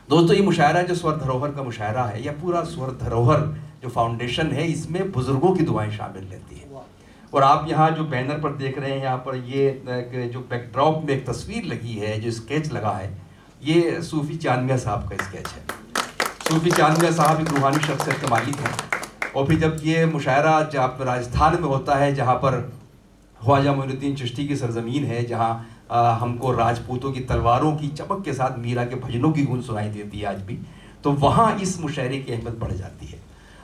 दोस्तों, ये मुशायरा जो स्वर धरोहर का मुशायरा है, या पूरा स्वर धरोहर जो फाउंडेशन है, इसमें बुजुर्गों की दुआएं शामिल रहती हैं। और आप यहाँ जो बैनर पर देख रहे हैं, यहाँ पर ये जो बैकड्रॉप में एक तस्वीर लगी है, जो स्केच लगा है, ये सूफ़ी चांद मियां साहब का स्केच है। सूफ़ी चांद मियां साहब एक रूहानी शख्सियत के मालिक हैं। और फिर जब ये मुशायरा जहाँ राजस्थान में होता है, जहाँ पर ख्वाजा मोइनुद्दीन चिश्ती की सरजमीन है, जहाँ हमको राजपूतों की तलवारों की चमक के साथ मीरा के भजनों की गूंज सुनाई देती है आज भी, तो वहाँ इस मुशायरे की अहमियत बढ़ जाती है।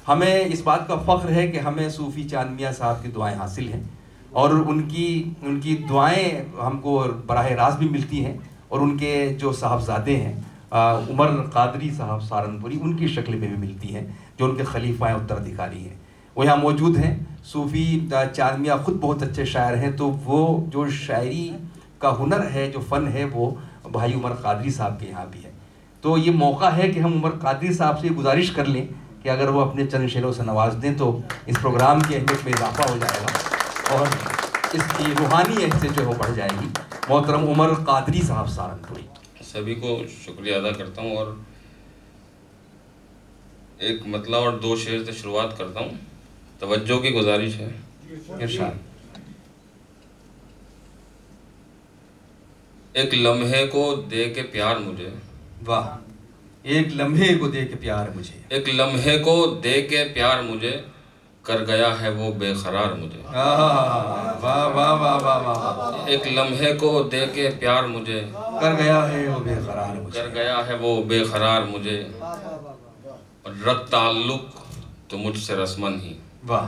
हमें इस बात का फ़ख्र है कि हमें सूफ़ी चांद मियां साहब की दुआएं हासिल हैं, और उनकी दुआएं हमको बराह रास्त भी मिलती हैं। और उनके जो साहबजादे हैं उमर कादरी साहब सहारनपुरी, उनकी शक्ल में भी मिलती हैं, जो उनके खलीफा उत्तराधिकारी हैं, वो यहाँ मौजूद हैं। सूफ़ी चांद मियां ख़ुद बहुत अच्छे शायर हैं, तो वो जो शायरी का हुनर है, जो फ़न है, वो भाई उमर कादरी साहब के यहाँ भी है। तो ये मौका है कि हम उमर कादरी साहब से गुजारिश कर लें कि अगर वो अपने चंद शेरों से नवाज दें तो इस प्रोग्राम की अहमियत में इजाफा हो जाएगा और इसकी रूहानी हैसियत जो है वो बढ़ जाएगी। मोहतरम उमर कादरी साहब सहारनपुरी। सभी को शुक्रिया अदा करता हूँ और एक मतलब और दो शेर से शुरुआत करता हूँ। तवज्जो की गुजारिश है। इरशाद। एक लम्हे को दे के प्यार मुझे, वाह। एक लम्हे को दे के प्यार मुझे, एक लम्हे को दे के प्यार मुझे, कर गया है वो बेकरार मुझे। वाह वाह वाह वाह वाह। एक लम्हे को दे के प्यार मुझे, कर गया है वो बेकरार मुझे, कर गया है वो बेकरार मुझे, और रख ताल्लुक तो मुझसे रस्मन ही। वाह।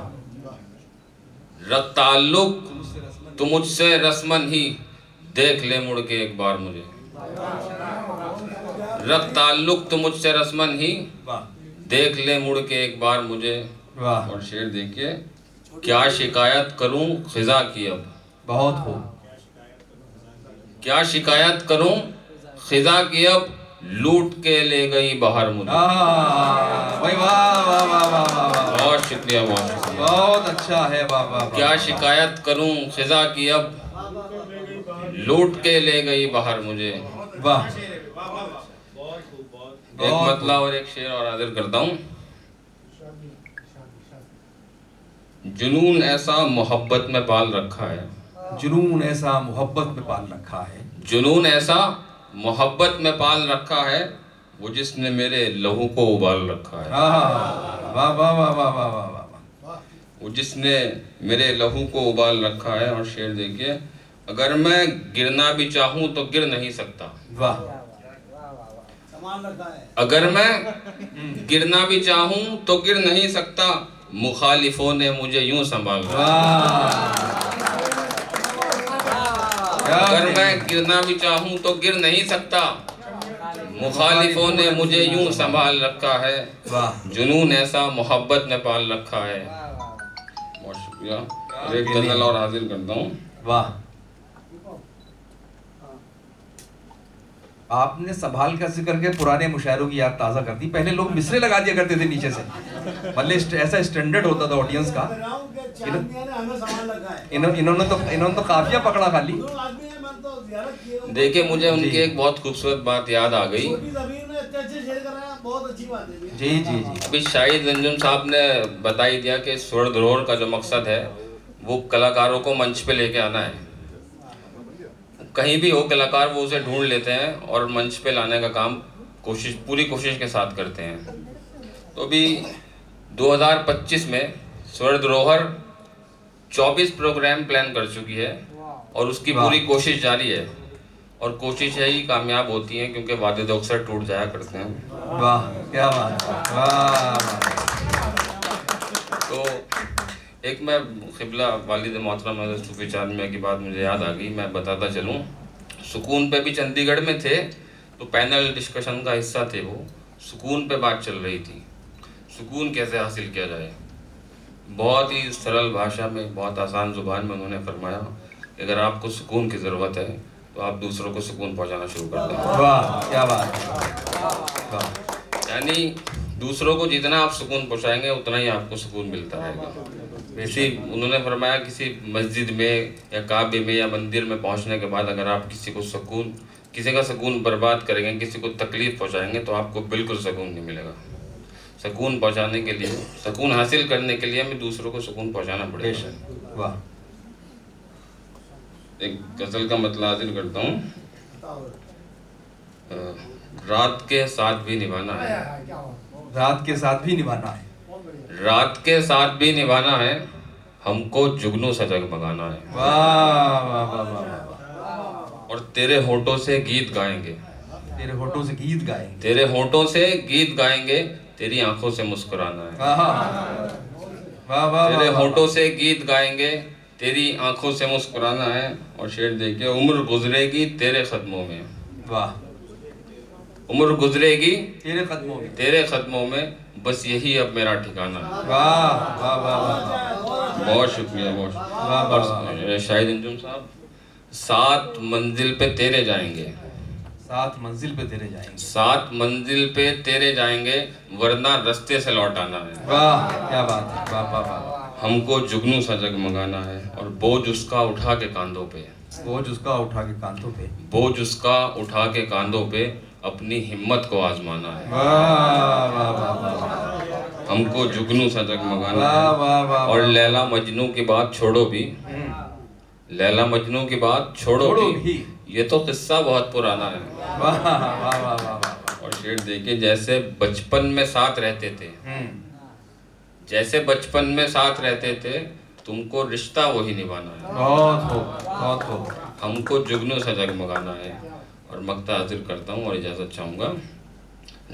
रख ताल्लुक तो मुझसे रस्मन ही, देख ले मुड़ के एक बार मुझे। रख ताल्लुक तो मुझसे रस्मन ही, देख ले मुड़ के एक बार मुझे। वाह। और शेर देखिए, क्या शिकायत करूं खिजा की अब, बहुत हो। क्या शिकायत करूं खिजा की अब, लूट के ले गई बाहर मुझे। भाई वाह वाह वाह वाह वाह। बहुत शुक्रिया, बहुत शुक्रिया। बहुत अच्छा है। वाह वाह। क्या शिकायत करूं खिजा की अब, लूट के ले गई बाहर मुझे। वाह। एक मतला और एक शेर और हाजिर करता हूँ। जुनून ऐसा मोहब्बत में पाल रखा है, जुनून ऐसा मोहब्बत में पाल रखा है, जुनून ऐसा मोहब्बत में पाल रखा है, वो जिसने मेरे लहू को उबाल रखा है। वाह वाह वाह वाह वाह वाह। वो जिसने मेरे लहू को उबाल रखा है। और शेर देखिए, अगर मैं गिरना भी चाहूं तो गिर नहीं सकता। वाह। अगर मैं गिरना भी चाहूं तो गिर नहीं सकता, मुखालिफों ने मुझे यूं संभाल रखा। अगर मैं गिरना भी चाहूं तो गिर नहीं सकता, मुखालिफों ने मुझे यूं संभाल रखा है। जुनून ऐसा मोहब्बत में पाल रखा है। बहुत शुक्रिया। एक गजल और हाजिर करता हूँ। वाह। आपने संभाल का जिक्र करके पुराने मुशायरों की याद ताज़ा कर दी। पहले लोग मिसरे लगा दिया करते थे नीचे से, मतलब ऐसा स्टैंडर्ड होता था ऑडियंस का। इन्होंने तो काफिया पकड़ा खाली। देखिए, मुझे उनकी एक बहुत खूबसूरत बात याद आ गई। जी जी जी। अभी शाहिद अंजुम साहब ने बता ही दिया कि स्वर धरोहर का जो मकसद है वो कलाकारों को मंच पे लेके आना है। कहीं भी हो कलाकार, वो उसे ढूंढ लेते हैं और मंच पे लाने का काम पूरी कोशिश के साथ करते हैं। तो अभी 2025 में स्वर धरोहर 24 प्रोग्राम प्लान कर चुकी है और उसकी पूरी कोशिश जारी है। और कोशिश यही कामयाब होती है, क्योंकि वादे तो अक्सर टूट जाया करते हैं। वाह, क्या बात है। वाह। तो एक मैं क़िबला वालिद मोहतरम सूफ़ी चांद मियां की बात मुझे याद आ गई, मैं बताता चलूँ। सुकून पे भी चंडीगढ़ में थे तो पैनल डिस्कशन का हिस्सा थे। वो सुकून पे बात चल रही थी, सुकून कैसे हासिल किया जाए। बहुत ही सरल भाषा में, बहुत आसान ज़ुबान में उन्होंने फरमाया कि अगर आपको सुकून की ज़रूरत है तो आप दूसरों को सुकून पहुंचाना शुरू कर दें। वाह, क्या बात है। यानी दूसरों को जितना आप सुकून पहुंचाएंगे उतना ही आपको सुकून मिलता रहेगा। किसी उन्होंने फरमाया किसी मस्जिद में या काबे में या मंदिर में पहुंचने के बाद अगर आप किसी का सुकून बर्बाद करेंगे, किसी को तकलीफ पहुंचाएंगे तो आपको बिल्कुल सुकून नहीं मिलेगा। सुकून पहुंचाने के लिए, सुकून हासिल करने के लिए हमें दूसरों को सुकून पहुंचाना पड़ेगा। वाह। एक गजल का मतलब हासिल करता हूँ। रात के साथ भी निभाना है, रात के साथ भी निभाना है, रात के साथ भी निभाना है, हमको जुगनू सा जगमगाना है। वाह वाह वाह वाह। और तेरे होठों से गीत गाएंगे, तेरे होठों से गीत गाएंगे, तेरे होठों से गीत गाएंगे, तेरी आंखों से मुस्कुराना है। वाह वाह। तेरे होठों से गीत गाएंगे, तेरी आंखों से मुस्कुराना है। और शेर देखिए, उम्र गुजरेगी तेरे कदमों में। वाह। उम्र गुजरेगी तेरे कदमों में, तेरे कदमों में, बस यही अब मेरा ठिकाना है। वाह वाह वाह। बहुत शुक्रिया, बहुत वाह, वाह, और शाहिद अंजुम साहब, 7 मंजिल पे तेरे जाएंगे, 7 मंजिल पे तेरे जाएंगे, 7 मंजिल पे तेरे जाएंगे, वरना रास्ते से लौट आना है। वाह क्या बात है। वाह वाह वाह। हमको जुगनू सा जगमगाना है, और बोझ उसका उठा के कांधों पे, बोझ उसका उठा के कांधों पे, बोझ उसका उठा के कांधों पे, अपनी हिम्मत को आजमाना है। वाह वाह वाह। हमको जुगनू सा जगमगाना वाह है। वाह वाह। और लैला मजनू की बात छोड़ो भी, लैला मजनू की बात छोड़ो भी, ये तो किस्सा बहुत पुराना है। वाह वाह वाह वाह। और शेर देखिए, जैसे बचपन में साथ रहते थे, जैसे बचपन में साथ रहते थे, तुमको रिश्ता वही निभाना है। बहुत हो, बहुत हो। हमको जुगनू सा जगमगाना है। और मक्ता हाजिर करता हूँ और इजाज़त चाहूँगा।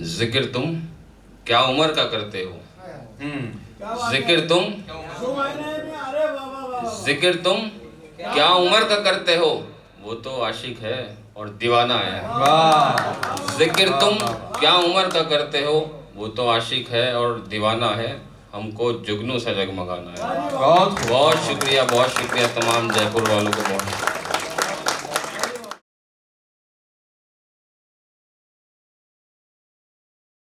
जिक्र तुम क्या उम्र का करते हो, जिक्र तुम क्या उम्र का करते हो, वो तो आशिक है और दीवाना है। वाह। जिक्र तुम क्या उम्र का करते हो, वो तो आशिक है और दीवाना है, हमको जुगनू सा जगमगाना है। बहुत शुक्रिया तमाम जयपुर वालों को बहुत।